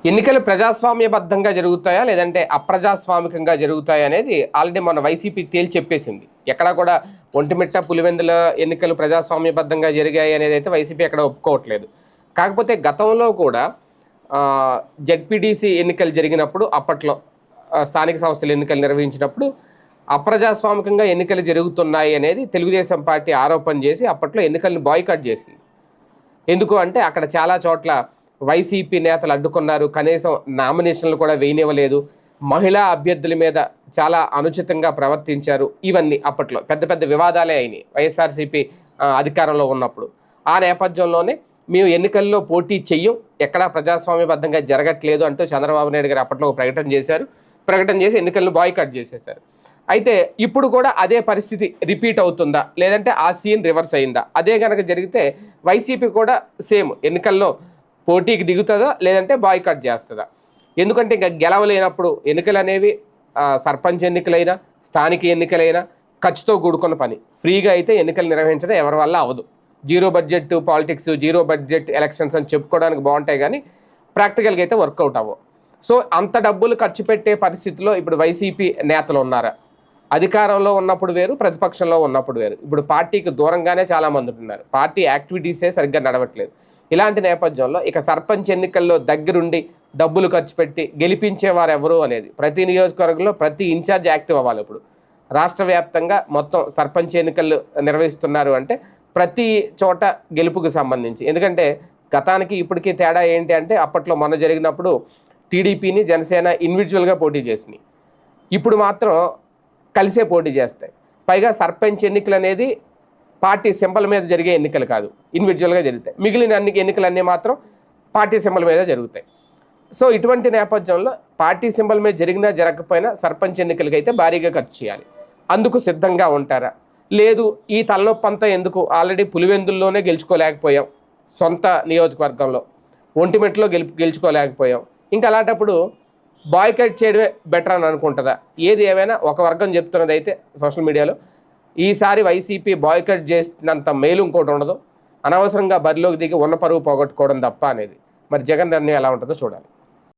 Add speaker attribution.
Speaker 1: ఎన్నికలు ప్రజాస్వామ్యబద్ధంగా జరుగుతాయా లేదంటే అప్రజాస్వామికంగా జరుగుతాయా అనేది ఆల్రెడీ మన వైసీపీ తేల్చి చెప్పేసింది. ఎక్కడా కూడా ఒంటిమిట్ట పులివెందుల ఎన్నికలు ప్రజాస్వామ్యబద్ధంగా జరిగాయి అనేది అయితే వైసీపీ ఎక్కడ ఒప్పుకోవట్లేదు. కాకపోతే గతంలో కూడా జెడ్పీటీసీ ఎన్నికలు జరిగినప్పుడు అప్పట్లో స్థానిక సంస్థల ఎన్నికలు నిర్వహించినప్పుడు అప్రజాస్వామికంగా ఎన్నికలు జరుగుతున్నాయి అనేది తెలుగుదేశం పార్టీ ఆరోపణ చేసి అప్పట్లో ఎన్నికలను బాయ్కాట్ చేసింది. ఎందుకు అంటే అక్కడ చాలా చోట్ల వైసీపీ నేతలు అడ్డుకున్నారు, కనీసం నామినేషన్లు కూడా వేయనివ్వలేదు, మహిళా అభ్యర్థుల మీద చాలా అనుచితంగా ప్రవర్తించారు. ఇవన్నీ అప్పట్లో పెద్ద పెద్ద వివాదాలే అయినాయి వైఎస్ఆర్సీపీ అధికారంలో ఉన్నప్పుడు. ఆ నేపథ్యంలోనే మేము ఎన్నికల్లో పోటీ చెయ్యం, ఎక్కడా ప్రజాస్వామ్యబద్ధంగా జరగట్లేదు అంటూ చంద్రబాబు నాయుడు గారు అప్పట్లో ఒక ప్రకటన చేశారు. ప్రకటన చేసి ఎన్నికలను బాయ్కాట్ చేసేశారు. అయితే ఇప్పుడు కూడా అదే పరిస్థితి రిపీట్ అవుతుందా లేదంటే ఆ సీన్ రివర్స్ అయిందా? అదే కనుక జరిగితే వైసీపీ కూడా సేమ్ ఎన్నికల్లో పోటీకి దిగుతుందా లేదంటే బాయ్కాట్ చేస్తుందా? ఎందుకంటే ఇంకా గెలవలేనప్పుడు ఎన్నికలు అనేవి సర్పంచ్ ఎన్నికలైనా స్థానిక ఎన్నికలైనా ఖర్చుతో కూడుకున్న పని. ఫ్రీగా అయితే ఎన్నికలు నిర్వహించడం ఎవరి వల్ల అవ్వదు. Zero budget politics, zero budget elections అని చెప్పుకోవడానికి బాగుంటాయి కానీ ప్రాక్టికల్గా అయితే వర్కౌట్ అవ్వవు. సో అంత డబ్బులు ఖర్చు పెట్టే పరిస్థితిలో ఇప్పుడు వైసీపీ నేతలు ఉన్నారా? అధికారంలో ఉన్నప్పుడు వేరు, ప్రతిపక్షంలో ఉన్నప్పుడు వేరు. ఇప్పుడు పార్టీకి దూరంగానే చాలామంది ఉంటున్నారు. పార్టీ యాక్టివిటీసే సరిగ్గా నడవట్లేదు. ఇలాంటి నేపథ్యంలో ఇక సర్పంచ్ ఎన్నికల్లో దగ్గరుండి డబ్బులు ఖర్చు పెట్టి గెలిపించేవారు ఎవరు అనేది ప్రతి నియోజకవర్గంలో ప్రతి ఇన్ఛార్జ్ యాక్టివ్ అవ్వాలి. ఇప్పుడు రాష్ట్ర వ్యాప్తంగా మొత్తం సర్పంచ్ ఎన్నికలు నిర్వహిస్తున్నారు అంటే ప్రతి చోట గెలుపుకు సంబంధించి. ఎందుకంటే గతానికి ఇప్పటికీ తేడా ఏంటి అంటే అప్పట్లో మొన్న జరిగినప్పుడు టీడీపీని జనసేన ఇండివిజువల్గా పోటీ చేసినాయి. ఇప్పుడు మాత్రం కలిసే పోటీ చేస్తాయి. పైగా సర్పంచ్ ఎన్నికలు అనేది పార్టీ సింబల్ మీద జరిగే ఎన్నికలు కాదు, ఇండివిజువల్గా జరుగుతాయి. మిగిలిన అన్ని ఎన్నికలన్నీ మాత్రం పార్టీ సింబల్ మీద జరుగుతాయి. సో ఇటువంటి నేపథ్యంలో పార్టీ సింబల్ మీద జరిగినా జరగకపోయినా సర్పంచ్ ఎన్నికలకి అయితే భారీగా ఖర్చు చేయాలి. అందుకు సిద్ధంగా ఉంటారా? లేదు ఈ తలనొప్పంతా ఎందుకు, ఆల్రెడీ పులివెందుల్లోనే గెలుచుకోలేకపోయాం, సొంత నియోజకవర్గంలో ఒంటిమిట్టలో గెలుచుకోలేకపోయాం, ఇంకా అలాంటప్పుడు బాయ్కాట్ చేయడమే బెటర్ అని అనుకుంటుందా? ఏది ఏమైనా ఒక వర్గం చెప్తున్నది అయితే సోషల్ మీడియాలో ఈసారి వైసీపీ బాయ్కాట్ చేసినంత మేలు ఇంకోటి ఉండదు, అనవసరంగా బరిలోకి దిగి ఉన్న పరువు పోగొట్టుకోవడం తప్ప అనేది. మరి జగన్ నిర్ణయం ఎలా ఉంటుందో చూడాలి.